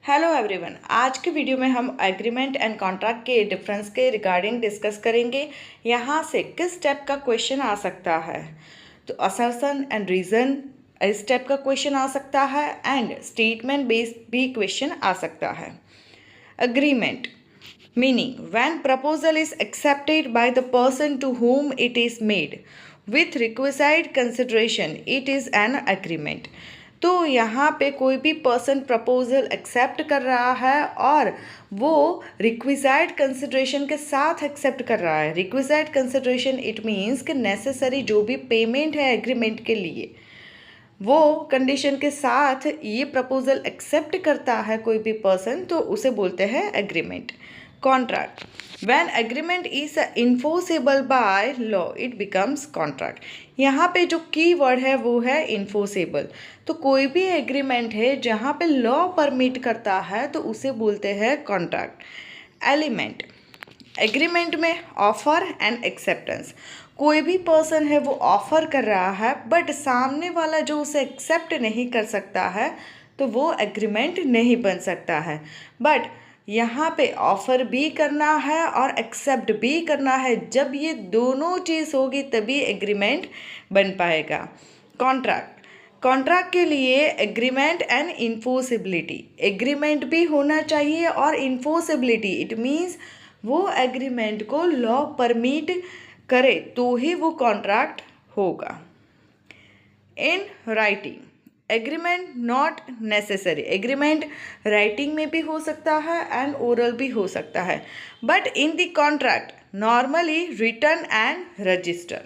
Hello everyone, आज के video में हम एग्रीमेंट एंड कॉन्ट्रैक्ट के डिफरेंस के रिगार्डिंग डिस्कस करेंगे। यहाँ से किस टाइप का क्वेश्चन आ सकता है, तो असर्शन एंड रीज़न इस टाइप का क्वेश्चन आ सकता है एंड स्टेटमेंट बेस्ड भी क्वेश्चन आ सकता है। Agreement meaning when proposal is accepted by the person to whom it is made with requisite consideration it is an agreement। तो यहाँ पे कोई भी पर्सन प्रपोजल एक्सेप्ट कर रहा है और वो रिक्विजाइट कंसिड्रेशन के साथ एक्सेप्ट कर रहा है। रिक्विजाइट कंसिड्रेशन इट मीन्स कि नेसेसरी जो भी पेमेंट है एग्रीमेंट के लिए वो कंडीशन के साथ ये प्रपोजल एक्सेप्ट करता है कोई भी पर्सन, तो उसे बोलते हैं agreement. Contract when agreement is enforceable by law it becomes contract. यहाँ पे जो की वर्ड है वो है इन्फोर्सेबल। तो कोई भी एग्रीमेंट है जहाँ पे लॉ परमिट करता है तो उसे बोलते हैं कॉन्ट्रैक्ट। एलिमेंट एग्रीमेंट में ऑफर एंड एक्सेप्टेंस। कोई भी पर्सन है वो ऑफर कर रहा है बट सामने वाला जो उसे एक्सेप्ट नहीं कर सकता है तो वो एग्रीमेंट नहीं बन सकता है। बट यहाँ पे ऑफ़र भी करना है और एक्सेप्ट भी करना है। जब ये दोनों चीज़ होगी तभी एग्रीमेंट बन पाएगा। कॉन्ट्रैक्ट के लिए एग्रीमेंट एंड इन्फोर्सिबिलिटी। एग्रीमेंट भी होना चाहिए और इन्फोर्सिबिलिटी इट मीन्स वो एग्रीमेंट को लॉ परमिट करे तो ही वो कॉन्ट्रैक्ट होगा। In writing agreement not necessary. Agreement writing में भी हो सकता है एंड ओरल भी हो सकता है, but in the contract normally written and register.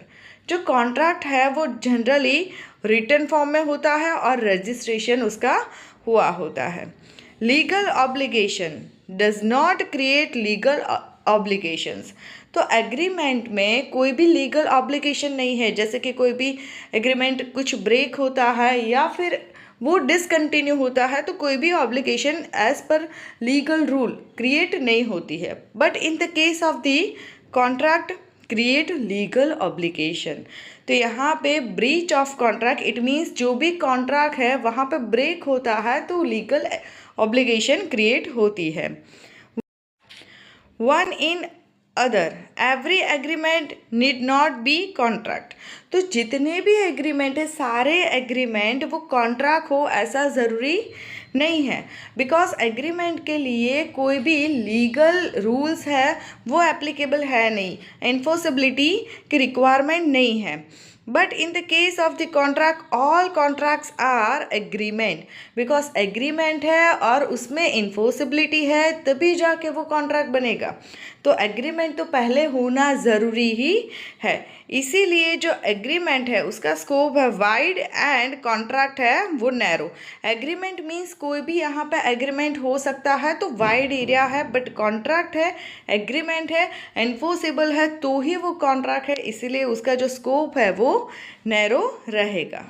जो कॉन्ट्रैक्ट है वो जनरली रिटन फॉर्म में होता है और रजिस्ट्रेशन उसका हुआ होता है। Legal obligation does not create legal obligations. तो एग्रीमेंट में कोई भी लीगल ऑब्लिगेशन नहीं है। जैसे कि कोई भी एग्रीमेंट कुछ ब्रेक होता है या फिर वो डिसकंटिन्यू होता है तो कोई भी obligation as per legal rule create नहीं होती है, but in the case of the contract create legal obligation. तो यहाँ पे breach of contract it means जो भी कॉन्ट्रैक्ट है वहाँ पे ब्रेक होता है तो लीगल ऑब्लिगेशन क्रिएट होती है। One in other every agreement need not be contract. तो जितने भी एग्रीमेंट है सारे एग्रीमेंट वो कॉन्ट्रैक्ट हो ऐसा ज़रूरी नहीं है, बिकॉज एग्रीमेंट के लिए कोई भी लीगल रूल्स है वो एप्लीकेबल है नहीं, इन्फोर्सिबिलिटी की रिक्वायरमेंट नहीं है। But in the case of the contract all contracts are agreement, because agreement है और उसमें इन्फोर्सिबिलिटी है तभी जाके वो कॉन्ट्रैक्ट बनेगा। तो एग्रीमेंट तो पहले होना ज़रूरी ही है। इसीलिए जो एग्रीमेंट है उसका स्कोप है वाइड एंड कॉन्ट्रैक्ट है वो नैरो। एग्रीमेंट मीन्स कोई भी यहाँ पे एग्रीमेंट हो सकता है तो वाइड एरिया है, बट कॉन्ट्रैक्ट है एग्रीमेंट है एनफोर्सेबल है तो ही वो कॉन्ट्रैक्ट है, इसीलिए उसका जो स्कोप है वो नैरो रहेगा।